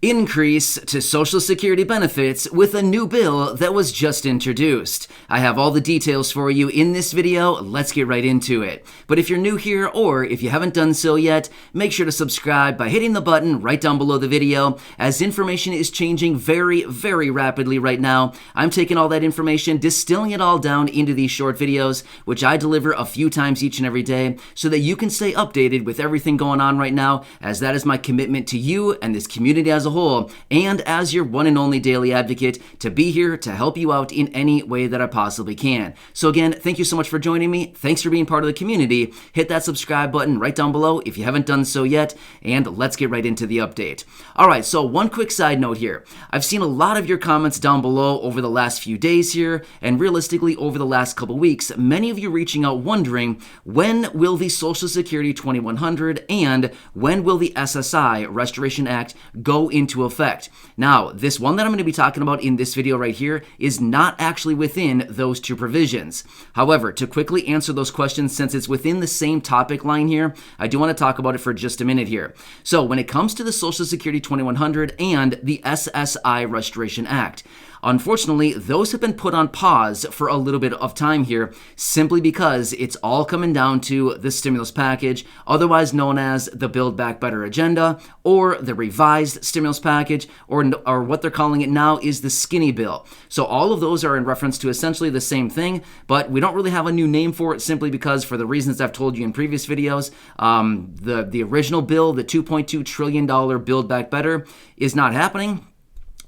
Increase to Social Security benefits with a new bill that was just introduced. I have all the details for you in this video. Let's get right into it. But if you're new here or if you haven't done so yet, make sure to subscribe by hitting the button right down below the video, as information is changing very, very rapidly right now. I'm taking all that information, distilling it all down into these short videos, which I deliver a few times each and every day, so that you can stay updated with everything going on right now, as that is my commitment to you and this community as a whole, and as your one and only daily advocate, to be here to help you out in any way that I possibly can. So again, thank you so much for joining me. Thanks for being part of the community. Hit that subscribe button right down below if you haven't done so yet, and let's get right into the update. Alright, so one quick side note here. I've seen a lot of your comments down below over the last few days here, and realistically over the last couple weeks, many of you reaching out wondering, when will the Social Security 2100 and when will the SSI Restoration Act go into effect? Now, this one that I'm going to be talking about in this video right here is not actually within those two provisions. However, to quickly answer those questions, since it's within the same topic line here, I do want to talk about it for just a minute here. So when it comes to the Social Security 2100 and the SSI Restoration Act, unfortunately, those have been put on pause for a little bit of time here, simply because it's all coming down to the stimulus package, otherwise known as the Build Back Better agenda, or the revised stimulus package, or what they're calling it now is the skinny bill. So all of those are in reference to essentially the same thing, but we don't really have a new name for it, simply because, for the reasons I've told you in previous videos, the original bill, the $2.2 trillion Build Back Better, is not happening.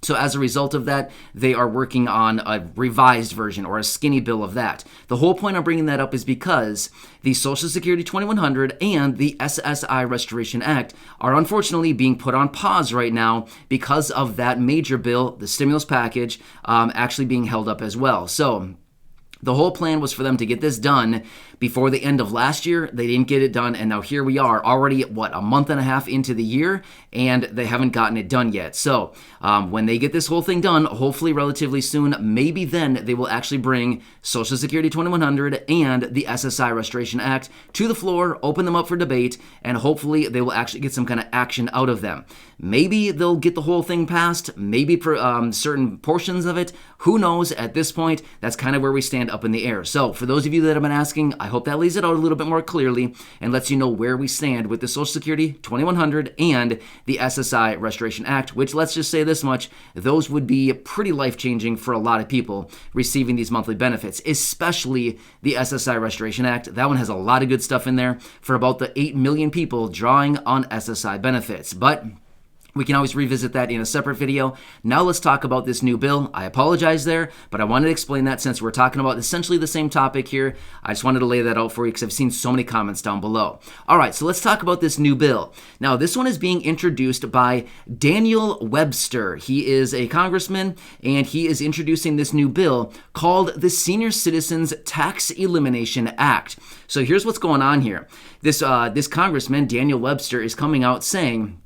So as a result of that, they are working on a revised version or a skinny bill of that. The whole point I'm bringing that up is because the Social Security 2100 and the SSI Restoration Act are unfortunately being put on pause right now because of that major bill, the stimulus package, actually being held up as well. So the whole plan was for them to get this done before the end of last year. They didn't get it done, and now here we are already, a month and a half into the year, and they haven't gotten it done yet. So when they get this whole thing done, hopefully relatively soon, maybe then they will actually bring Social Security 2100 and the SSI Restoration Act to the floor, open them up for debate, and hopefully they will actually get some kind of action out of them. Maybe they'll get the whole thing passed, maybe certain portions of it. Who knows? At this point, that's kind of where we stand up in the air. So for those of you that have been asking, I hope that lays it out a little bit more clearly and lets you know where we stand with the Social Security 2100 and the SSI Restoration Act, which, let's just say this much, those would be pretty life-changing for a lot of people receiving these monthly benefits, especially the SSI Restoration Act. That one has a lot of good stuff in there for about the 8 million people drawing on SSI benefits. But we can always revisit that in a separate video. Now let's talk about this new bill. I apologize there, but I wanted to explain that since we're talking about essentially the same topic here. I just wanted to lay that out for you because I've seen so many comments down below. All right, so let's talk about this new bill. Now, this one is being introduced by Daniel Webster. He is a congressman, and he is introducing this new bill called the Senior Citizens Tax Elimination Act. So here's what's going on here. This congressman, Daniel Webster, is coming out saying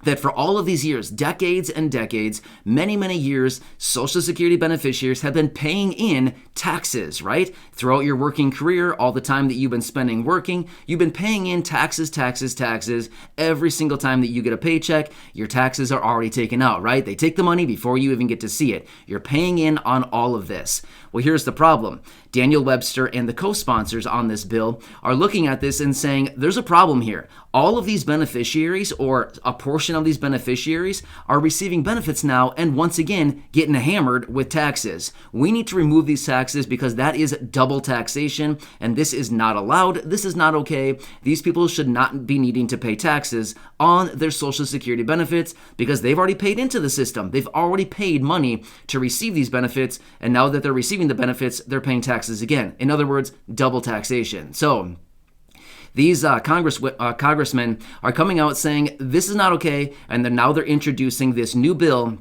that for all of these years, decades and decades, many, many years, Social Security beneficiaries have been paying in taxes, right? Throughout your working career, all the time that you've been spending working, you've been paying in taxes. Every single time that you get a paycheck, your taxes are already taken out, right? They take the money before you even get to see it. You're paying in on all of this. Well, here's the problem. Daniel Webster and the co-sponsors on this bill are looking at this and saying, there's a problem here. All of these beneficiaries, or a portion of these beneficiaries, are receiving benefits now and once again getting hammered with taxes. We need to remove these taxes because that is double taxation, and this is not allowed. This is not okay. These people should not be needing to pay taxes on their Social Security benefits because they've already paid into the system. They've already paid money to receive these benefits, and now that they're receiving the benefits, they're paying taxes again. In other words, double taxation. So these congressmen are coming out saying this is not okay, and then now they're introducing this new bill,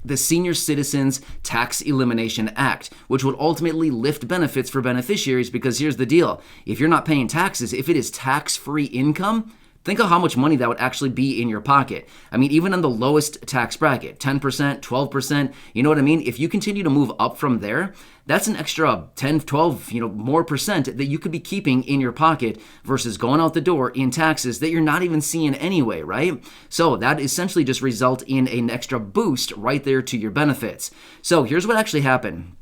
the Senior Citizens Tax Elimination Act, which would ultimately lift benefits for beneficiaries, because here's the deal. If you're not paying taxes, if it is tax-free income, think of how much money that would actually be in your pocket. I mean, even on the lowest tax bracket, 10%, 12%, you know what I mean? If you continue to move up from there, that's an extra 10, 12, more percent that you could be keeping in your pocket versus going out the door in taxes that you're not even seeing anyway, right? So that essentially just result in an extra boost right there to your benefits. So here's what actually happened.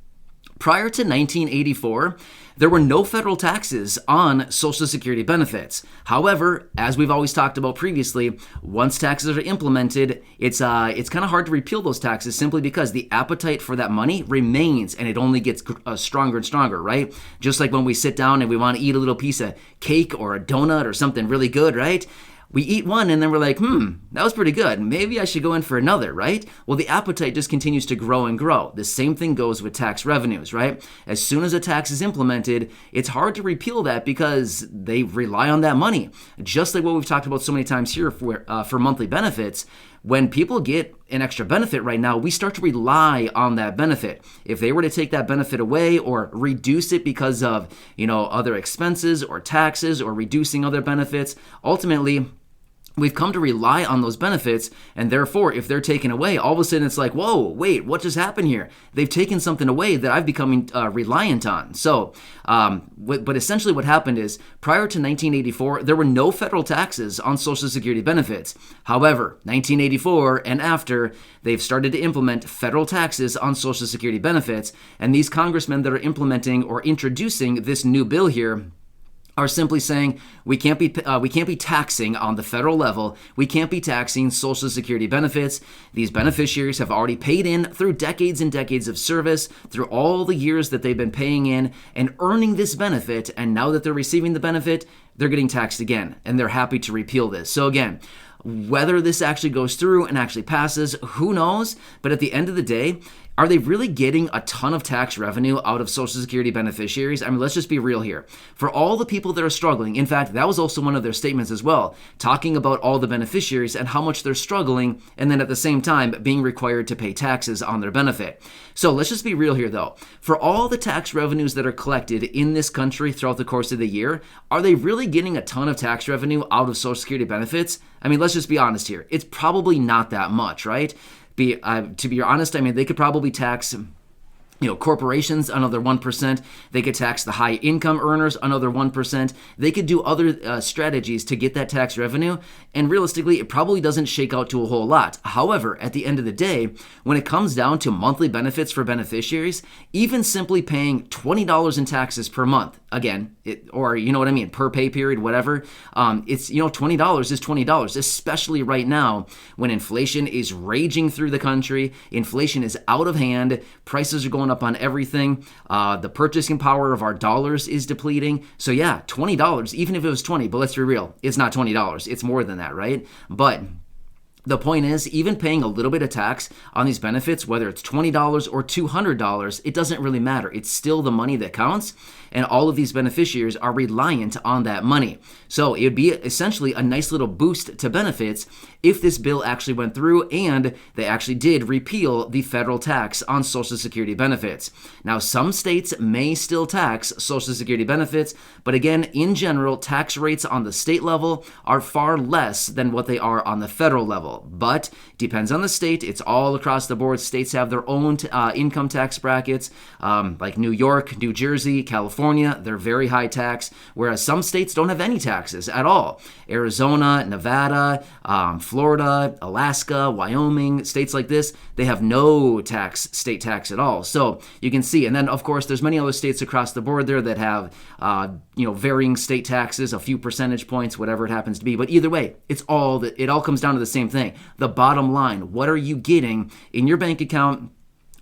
Prior to 1984, there were no federal taxes on Social Security benefits. However, as we've always talked about previously, once taxes are implemented, it's kind of hard to repeal those taxes simply because the appetite for that money remains and it only gets stronger and stronger, right? Just like when we sit down and we want to eat a little piece of cake or a donut or something really good, right? We eat one and then we're like, that was pretty good. Maybe I should go in for another, right? Well, the appetite just continues to grow and grow. The same thing goes with tax revenues, right? As soon as a tax is implemented, it's hard to repeal that because they rely on that money. Just like what we've talked about so many times here for monthly benefits, when people get an extra benefit right now, we start to rely on that benefit. If they were to take that benefit away or reduce it because of, other expenses or taxes or reducing other benefits, ultimately, we've come to rely on those benefits, and therefore, if they're taken away, all of a sudden it's like, whoa, wait, what just happened here? They've taken something away that I've become reliant on. So, but essentially what happened is, prior to 1984, there were no federal taxes on Social Security benefits. However, 1984 and after, they've started to implement federal taxes on Social Security benefits, and these congressmen that are implementing or introducing this new bill here are simply saying we can't be taxing on the federal level. We can't be taxing Social Security benefits. These beneficiaries have already paid in through decades and decades of service, through all the years that they've been paying in and earning this benefit. And now that they're receiving the benefit, they're getting taxed again, and they're happy to repeal this. So again, whether this actually goes through and actually passes, who knows? But at the end of the day, are they really getting a ton of tax revenue out of Social Security beneficiaries? I mean, let's just be real here. For all the people that are struggling, in fact, that was also one of their statements as well, talking about all the beneficiaries and how much they're struggling, and then at the same time being required to pay taxes on their benefit. So let's just be real here though. For all the tax revenues that are collected in this country throughout the course of the year, are they really getting a ton of tax revenue out of Social Security benefits? I mean, let's just be honest here. It's probably not that much, right? To be honest, I mean, they could probably tax corporations, another 1%. They could tax the high income earners, another 1%. They could do other strategies to get that tax revenue. And realistically, it probably doesn't shake out to a whole lot. However, at the end of the day, when it comes down to monthly benefits for beneficiaries, even simply paying $20 in taxes per month, again, or you know what I mean, per pay period, whatever, it's, $20 is $20, especially right now when inflation is raging through the country. Inflation is out of hand. Prices are going up on everything. The purchasing power of our dollars is depleting. So yeah, $20, even if it was 20, but let's be real, it's not $20. It's more than that, right? But the point is, even paying a little bit of tax on these benefits, whether it's $20 or $200, it doesn't really matter. It's still the money that counts, and all of these beneficiaries are reliant on that money. So it would be essentially a nice little boost to benefits if this bill actually went through and they actually did repeal the federal tax on Social Security benefits. Now, some states may still tax Social Security benefits, but again, in general, tax rates on the state level are far less than what they are on the federal level. But depends on the state. It's all across the board. States have their own income tax brackets, like New York, New Jersey, California. They're very high tax, whereas some states don't have any taxes at all. Arizona, Nevada, Florida, Alaska, Wyoming, states like this, they have no state tax at all. So you can see, and then of course there's many other states across the board there that have varying state taxes, a few percentage points, whatever it happens to be. But either way, it all comes down to the same thing. The bottom line, what are you getting in your bank account?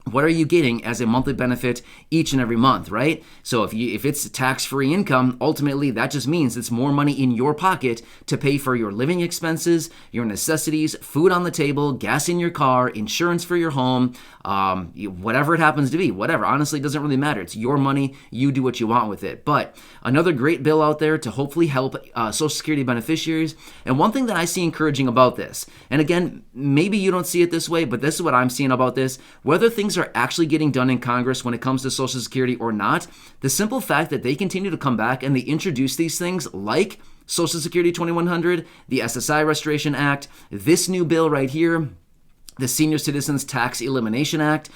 What are you getting as a monthly benefit each and every month, right? So if it's tax-free income, ultimately that just means it's more money in your pocket to pay for your living expenses, your necessities, food on the table, gas in your car, insurance for your home, whatever it happens to be, whatever. Honestly, it doesn't really matter. It's your money. You do what you want with it. But another great bill out there to hopefully help Social Security beneficiaries. And one thing that I see encouraging about this, and again, maybe you don't see it this way, but this is what I'm seeing about this, whether things are actually getting done in Congress when it comes to Social Security or not, the simple fact that they continue to come back and they introduce these things like Social Security 2100, the SSI Restoration Act, this new bill right here, the Senior Citizens Tax Elimination Act,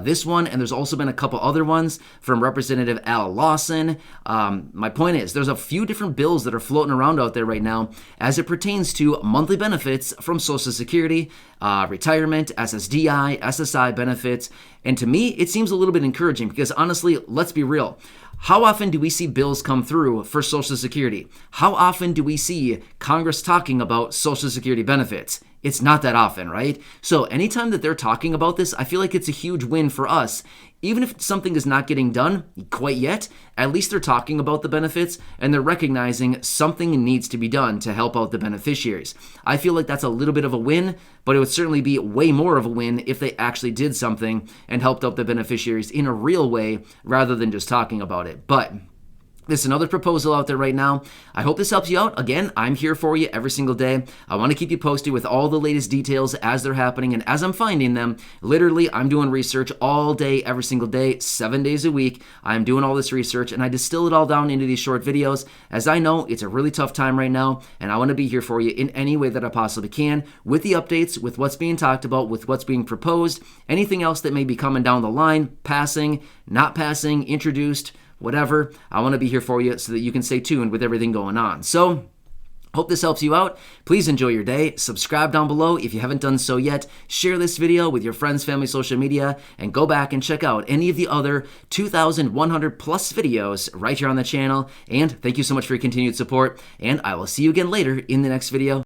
this one, and there's also been a couple other ones from Representative Al Lawson. My point is, there's a few different bills that are floating around out there right now as it pertains to monthly benefits from Social Security, retirement, SSDI, SSI benefits, and to me, it seems a little bit encouraging because honestly, let's be real. How often do we see bills come through for Social Security? How often do we see Congress talking about Social Security benefits? It's not that often, right? So anytime that they're talking about this, I feel like it's a huge win for us. Even if something is not getting done quite yet, at least they're talking about the benefits and they're recognizing something needs to be done to help out the beneficiaries. I feel like that's a little bit of a win, but it would certainly be way more of a win if they actually did something and helped out the beneficiaries in a real way rather than just talking about it. But there's another proposal out there right now. I hope this helps you out. Again, I'm here for you every single day. I want to keep you posted with all the latest details as they're happening and as I'm finding them. Literally, I'm doing research all day, every single day, 7 days a week. I'm doing all this research and I distill it all down into these short videos as I know it's a really tough time right now and I want to be here for you in any way that I possibly can with the updates, with what's being talked about, with what's being proposed, anything else that may be coming down the line, passing, not passing, introduced, whatever. I want to be here for you so that you can stay tuned with everything going on. So, hope this helps you out. Please enjoy your day. Subscribe down below if you haven't done so yet. Share this video with your friends, family, social media, and go back and check out any of the other 2,100 plus videos right here on the channel. And thank you so much for your continued support. And I will see you again later in the next video.